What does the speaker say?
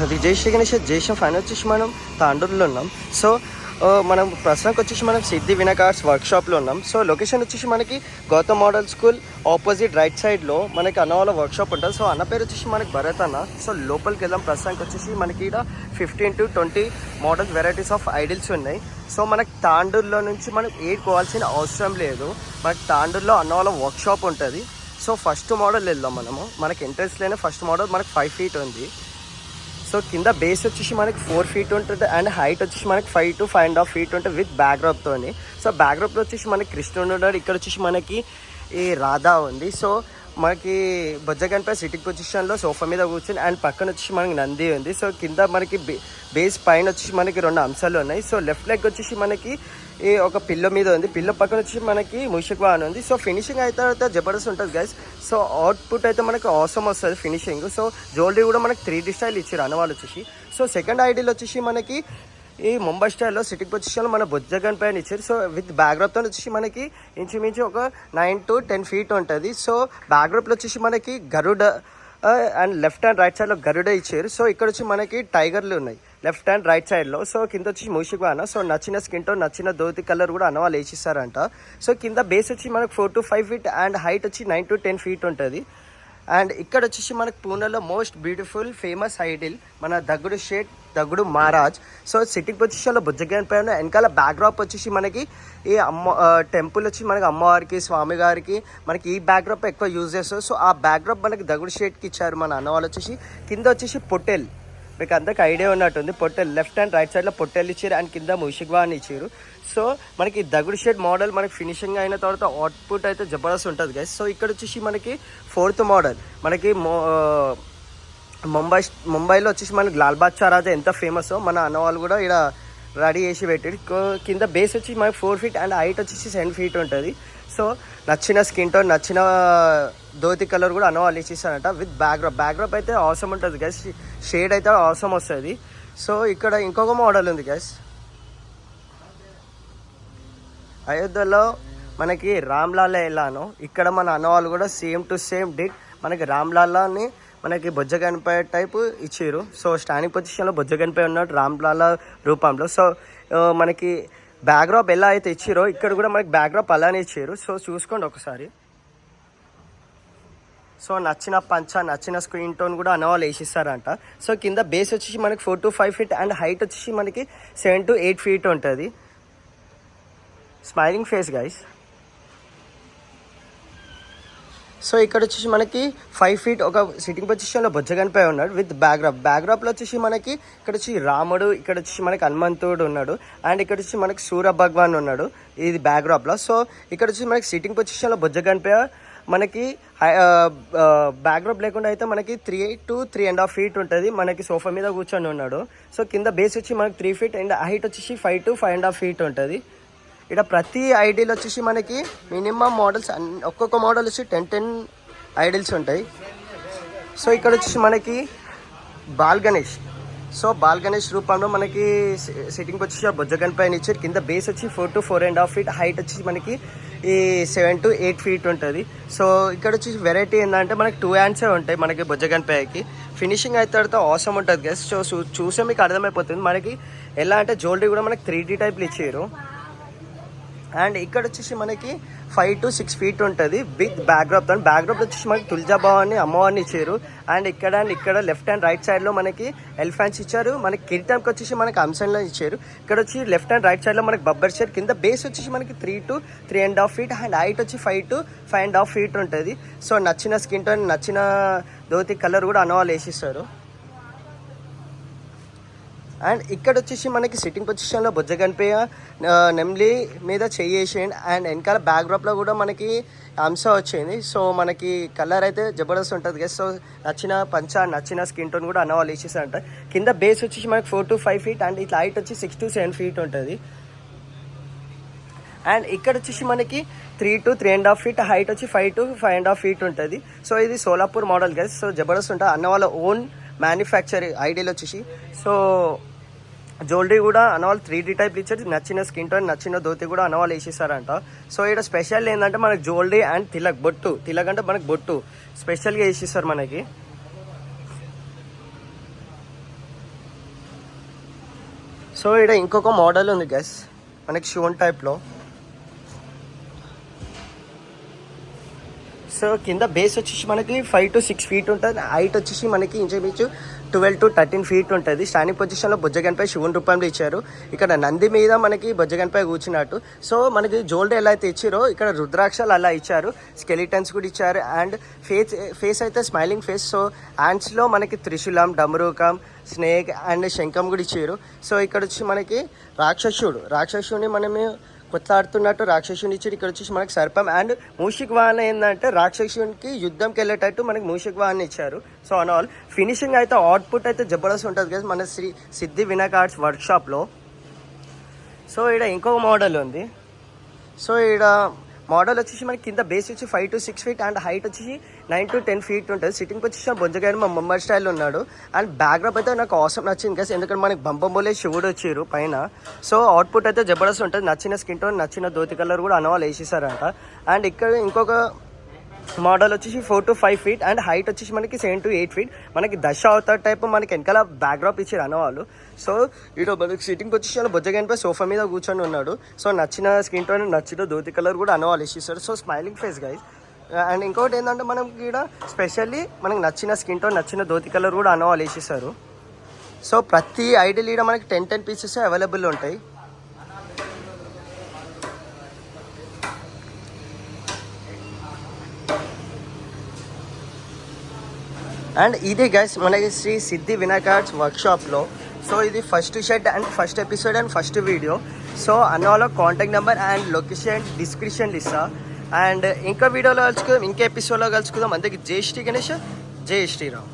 అది జై శ్రీ గణేష్ జైషం ఫైన్ వచ్చేసి మనం తాండూరులో ఉన్నాం. సో మనం ప్రస్తుతానికి వచ్చేసి మనం సిద్ధి వినాయక్ ఆర్ట్స్ వర్క్షాప్లో ఉన్నాం. సో లొకేషన్ వచ్చేసి మనకి Gautam model school opposite right సైడ్లో మనకి అన్నవాళ్ళ వర్క్షాప్ ఉంటుంది. సో అన్న పేరు వచ్చేసి మనకి భరత్ అన్న. సో లోపలికి వెళ్దాం. ప్రస్తుతానికి వచ్చేసి మనకి ఇక్కడ 15 to 20 models varieties of idols ఉన్నాయి. సో మనకి తాండూరులో నుంచి మనం పోవాల్సిన అవసరం లేదు. మనకి తాండూరులో అన్నవాళ్ళ వర్క్షాప్ ఉంటుంది. సో ఫస్ట్ మోడల్ వెళ్దాం మనము. మనకి ఎంట్రెన్స్లోనే ఫస్ట్ మోడల్ మనకి 5 feet ఉంది. సో కింద బేస్ వచ్చేసి మనకి 4 feet ఉంటుంది అండ్ హైట్ వచ్చేసి మనకి 5 to 5.5 feet ఉంటుంది విత్ బ్యాక్డ్రాప్తో. సో బ్యాక్డ్రాప్లో వచ్చేసి మనకి కృష్ణుడు ఉన్నాడు. ఇక్కడ వచ్చేసి మనకి ఈ రాధా ఉంది. సో మనకి బొజ్జగన్పై సిట్టింగ్ పొజిషన్లో సోఫా మీద కూర్చొని అండ్ పక్కన వచ్చేసి మనకి నంది ఉంది. సో కింద మనకి బేస్ పైన వచ్చేసి మనకి 2 అంశాలు ఉన్నాయి. సో లెఫ్ట్ లెగ్ వచ్చేసి మనకి ఈ ఒక పిల్లో మీద ఉంది. పిల్లో పక్కన వచ్చి మనకి మూషిక్ వాహనం ఉంది. సో ఫినిషింగ్ అయితే జబర్దస్త్ ఉంటుంది గైస్. సో అవుట్పుట్ అయితే మనకి అవసరం వస్తుంది ఫినిషింగ్. సో జ్యువెలరీ కూడా మనకి 3D స్టైల్ ఇచ్చారు అన్నవాళ్ళు వచ్చేసి. సో సెకండ్ ఐడియల్ వచ్చేసి మనకి ఈ ముంబై స్టైల్లో సిట్టింగ్ పొజిషన్లో మన బొజ్జగన్ పైన ఇచ్చారు. సో విత్ బ్యాక్డ్రాప్తో వచ్చేసి మనకి ఇంచుమించు ఒక 9 to 10 feet ఉంటుంది. సో బ్యాక్డ్రాప్లో వచ్చేసి మనకి గరుడ అండ్ లెఫ్ట్ అండ్ రైట్ సైడ్లో గరుడ ఇచ్చారు. సో ఇక్కడ వచ్చి మనకి టైగర్లు ఉన్నాయి లెఫ్ట్ అండ్ రైట్ సైడ్లో. సో కింద వచ్చి మూషిక్ వాహనం. సో నచ్చిన స్కిన్ టోన్ నచ్చిన ధోతి కలర్ కూడా అన్నవాళ్ళు వేసిస్తారంట. సో కింద బేస్ వచ్చి మనకు 4 to 5 feet అండ్ హైట్ వచ్చి 9 to 10 feet ఉంటుంది. అండ్ ఇక్కడ వచ్చేసి మనకు పూణేలో మోస్ట్ బ్యూటిఫుల్ ఫేమస్ ఐడిల్ మన దగుడు షేట్ దగుడు మహారాజ్. సో సిట్టింగ్ పొజిషన్లో బుజ్జగన్ పైన వెనకాల బ్యాక్డ్రాప్ వచ్చేసి మనకి ఈ టెంపుల్ వచ్చి మనకి అమ్మవారికి స్వామి గారికి మనకి ఈ బ్యాక్డ్రాప్ ఎక్కువ యూజ్ చేస్తారు. సో ఆ బ్యాక్డ్రాప్ మనకి దగుడు షేట్కి ఇచ్చారు మన అన్నవాళ్ళు వచ్చేసి. కింద వచ్చేసి పొట్టెల్ మీకు అందరికి ఐడియా ఉన్నట్టుంది. పొట్టెల్ లెఫ్ట్ అండ్ రైట్ సైడ్లో పొట్టెల్ ఇచ్చారు అండ్ కింద మూషిక్వాన్ ఇచ్చారు. సో మనకి దగుడు షేడ్ మోడల్ మనకి ఫినిషింగ్ అయిన తర్వాత అవుట్పుట్ అయితే జబర్దస్త్ ఉంటుంది గైస్. సో ఇక్కడ వచ్చేసి మనకి 4th మోడల్ మనకి ముంబైలో వచ్చేసి మనకి లాల్ బాద్షా రాజా ఎంత ఫేమస్ మన అన్నవాళ్ళు కూడా ఇక్కడ రెడీ చేసి పెట్టాడు. కింద బేస్ వచ్చి మనకి 4 feet అండ్ హైట్ వచ్చేసి 7 feet ఉంటుంది. సో నచ్చిన స్కిన్ టోన్ నచ్చిన ధోతి కలర్ కూడా అన్నవాళ్ళు ఇచ్చిస్తారంట విత్ బ్యాక్డ్రాప్ అయితే అవసరం ఉంటుంది గైస్. షేడ్ అయితే అవసరం వస్తుంది. సో ఇక్కడ ఇంకొక మోడల్ ఉంది గైస్. అయోధ్యలో మనకి రామ్లాలా ఎలానో ఇక్కడ మన అన్నవాళ్ళు కూడా సేమ్ టు సేమ్ డిట్ మనకి రామ్లాలాని మనకి బొజ్జగన్పై టైపు ఇచ్చారు. సో స్టాండింగ్ పొజిషన్లో బొజ్జగన్పై ఉన్నాడు రామ్లాలా రూపంలో. సో మనకి బ్యాక్డ్రాప్ ఎలా అయితే ఇచ్చారో ఇక్కడ కూడా మనకి బ్యాక్డ్రాప్ అలానే ఇచ్చారు. సో చూసుకోండి ఒకసారి. సో నచ్చిన పంచ నచ్చిన స్క్రీన్ టోన్ కూడా అన్నవాళ్ళు వేసిస్తారంట. సో కింద బేస్ వచ్చేసి మనకి 4 to 5 feet అండ్ హైట్ వచ్చేసి మనకి 7 to 8 feet ఉంటుంది. Smiling face guys. సో ఇక్కడ వచ్చేసి మనకి 5 feet ఒక సిట్టింగ్ పొజిషన్లో బొజ్జగన్పై ఉన్నాడు విత్ బ్యాక్డ్రాప్లో వచ్చేసి మనకి ఇక్కడ వచ్చి రాముడు ఇక్కడ వచ్చేసి మనకి హనుమంతుడు ఉన్నాడు అండ్ ఇక్కడ వచ్చి మనకి సూర్య భగవాన్ ఉన్నాడు ఇది బ్యాక్డ్రాప్లో. సో ఇక్కడ వచ్చి మనకి సిట్టింగ్ పొజిషన్లో బొజ్జగన్పై మనకి బ్యాక్డ్రాప్ లేకుండా అయితే మనకి 3 to 3.5 feet ఉంటుంది. మనకి సోఫా మీద కూర్చొని ఉన్నాడు. సో కింద బేస్ వచ్చి మనకి 3 feet అండ్ హైట్ వచ్చేసి 5 to 5.5 feet ఉంటుంది. ఇక్కడ ప్రతి ఐడిల్ వచ్చేసి మనకి మినిమం మోడల్స్ ఒక్కొక్క మోడల్ వచ్చి 10 ఐడిల్స్ ఉంటాయి. సో ఇక్కడ వచ్చేసి మనకి ball Ganesh. So ball Ganesh రూపంలో మనకి సిట్టింగ్ వచ్చేసి బొజ్జగన్ పైన ఇచ్చారు. కింద బేస్ వచ్చి 4 to 4.5 feet హైట్ వచ్చి మనకి ఈ 7 to 8 feet ఉంటుంది. సో ఇక్కడ వచ్చి వెరైటీ ఏంటంటే మనకి 2 hands ఉంటాయి మనకి బొజ్జగన్ పైకి. ఫినిషింగ్ అయితే అవసరం ఉంటుంది గైస్. సో చూసే మీకు అర్థమైపోతుంది. మనకి ఎలా అంటే జ్యువెలరీ కూడా మనకి 3D టైప్లు ఇచ్చారు. అండ్ ఇక్కడ వచ్చేసి మనకి 5 to 6 feet ఉంటుంది విత్ బ్యాక్డ్రాప్. బ్యాక్డ్రాప్ వచ్చేసి మనకి తులజాభవాన్ని అమ్మవారిని ఇచ్చారు. అండ్ ఇక్కడ లెఫ్ట్ అండ్ రైట్ సైడ్లో మనకి ఎలిఫెంట్స్ ఇచ్చారు. మనకి కిరీటంకి వచ్చేసి మనకి అంశంలో ఇచ్చారు. ఇక్కడ వచ్చి లెఫ్ట్ అండ్ రైట్ సైడ్లో మనకి బబ్బర్ ఇచ్చారు. కింద బేస్ వచ్చేసి మనకి 3 to 3.5 feet అండ్ హైట్ వచ్చి 5 to 5.5 feet ఉంటుంది. సో నచ్చిన స్కిన్ టోన్ నచ్చిన ధోతి కలర్ కూడా అన్నవాళ్ళు వేసిస్తారు. అండ్ ఇక్కడ వచ్చేసి మనకి సిట్టింగ్ పొజిషన్లో బొజ్జగన్పై నెమ్లీ మీద చేయేసేయండి అండ్ వెనకాల బ్యాక్డ్రాప్లో కూడా మనకి అంశ వచ్చింది. సో మనకి కలర్ అయితే జబర్దస్త్ ఉంటుంది కదా. సో నచ్చిన పంచ నచ్చిన స్కిన్ టోన్ కూడా అన్నవాళ్ళు వేసేసారంట. కింద బేస్ వచ్చేసి మనకి 4 to 5 feet అండ్ ఇట్లా హైట్ వచ్చి 6 to 7 feet ఉంటుంది. అండ్ ఇక్కడ వచ్చేసి మనకి 3 to 3.5 feet హైట్ వచ్చి 5 to 5.5 feet ఉంటుంది. సో ఇది సోలాపూర్ మోడల్ కదా. సో జబర్దస్త్ ఉంటుంది అన్న వాళ్ళ ఓన్ మ్యానుఫ్యాక్చర్ ఐడియల్ వచ్చేసి. సో జ్యువెలరీ కూడా అన్నవాళ్ళు 3D టైప్ ఇచ్చారు. నచ్చిన స్కిన్ టోన్ నచ్చిన ధోతి కూడా అన్నవాళ్ళు వేసేస్తారంట. సో ఇక్కడ స్పెషల్ ఏంటంటే మనకి జ్యువెలరీ అండ్ తిలక్ అంటే మనకి బొట్టు స్పెషల్గా వేసిస్తారు మనకి. సో ఇక్కడ ఇంకొక మోడల్ ఉంది గైస్ మనకి షూన్ టైప్లో. సో కింద బేస్ వచ్చేసి మనకి 5 to 6 feet ఉంటుంది. హైట్ వచ్చేసి మనకి ఇంచుమించు 12 to 13 feet ఉంటుంది. స్టాండింగ్ పొజిషన్లో బొజ్జగన్పై శివుని రూపంలో ఇచ్చారు. ఇక్కడ నంది మీద మనకి బొజ్జగన్పై కూర్చున్నట్టు. సో మనకి జోల్డ్ ఎలా అయితే ఇచ్చారో ఇక్కడ రుద్రాక్షలు అలా ఇచ్చారు, స్కెలిటన్స్ కూడా ఇచ్చారు. అండ్ ఫేస్ అయితే స్మైలింగ్ ఫేస్. సో హ్యాండ్స్లో మనకి త్రిశూలం, డమరూకం, స్నేక్ అండ్ శంఖం కూడా ఇచ్చారు. సో ఇక్కడ వచ్చి మనకి రాక్షసుడిని మనమే కొట్లాడుతున్నట్టు రాక్షసుని ఇచ్చాడు. ఇక్కడ వచ్చేసి మనకి సర్పం అండ్ మూషిక్ వాహన ఏంటంటే రాక్షసునికి యుద్ధంకి వెళ్ళేటట్టు మనకి మూషిక్ వాహన ఇచ్చారు. సో ఆన్ ఆల్ ఫినిషింగ్ అయితే అవుట్పుట్ అయితే జబర్దస్త్ ఉంటుంది కదా మన శ్రీ సిద్ధి వినాయక్ ఆర్ట్స్ వర్క్షాప్లో. సో ఇక్కడ ఇంకొక మోడల్ ఉంది. సో ఇక్కడ మోడల్ వచ్చేసి మనకి కింద బేస్ వచ్చి 5 to 6 feet అండ్ హైట్ వచ్చేసి 9 to 10 feet ఉంటుంది. సిట్టింగ్ పొజిషన్ బొజ్జగాయని మా ముంబై స్టైల్లో ఉన్నాడు. అండ్ బ్యాక్డ్రాప్ అయితే నాకు అవసరం నచ్చింది కదా, ఎందుకంటే మనకి బంబంబోలే శివుడు వచ్చారు పైన. సో అవుట్పుట్ అయితే జబర్దస్త్ ఉంటుంది. నచ్చిన స్కిన్ టోన్, నచ్చిన ధోతి కలర్ కూడా అనవాళ్ళు వేసేసారంట. అండ్ ఇక్కడ ఇంకొక మోడల్ వచ్చేసి 4 to 5 feet అండ్ హైట్ వచ్చేసి మనకి 7 to 8 feet. మనకి దశ అవతార్ టైప్ మనకి వెనకాల బ్యాక్డ్రాప్ ఇచ్చారు అన్నవాళ్ళు. సో ఇటు మనకి సిట్టింగ్ పొజిషన్ బొజ్జగానిపై సోఫా మీద కూర్చొని ఉన్నాడు. సో నచ్చిన స్కిన్ టోన్, నచ్చిన ధోతి కలర్ కూడా అన్నవాళ్ళు ఇచ్చేసారు. So smiling face guys. And ఇంకోటి ఏంటంటే మనకి ఇక్కడ స్పెషల్లీ మనకి నచ్చిన స్కిన్ టోన్, నచ్చిన ధోతి కలర్ కూడా అన్నవాళ్ళు వేసేసారు. సో ప్రతి ఐడియల్ ఇక్కడ మనకి 10 pieces అవైలబుల్ ఉంటాయి. అండ్ ఇది గైస్ మనకి శ్రీ సిద్ధి వినాయక్ ఆర్ట్స్ వర్క్షాప్లో. సో ఇది first shed and first episode and first video. So అన్న వాళ్ళ కాంటాక్ట్ నెంబర్ అండ్ లొకేషన్ డిస్క్రిప్షన్లు ఇస్తా. అండ్ ఇంకా వీడియోలో కలుసుకుందాం, ఇంకా ఎపిసోడ్లో కలుసుకుందాం. అందుకే జై శ్రీ గణేష్, జై శ్రీరామ్.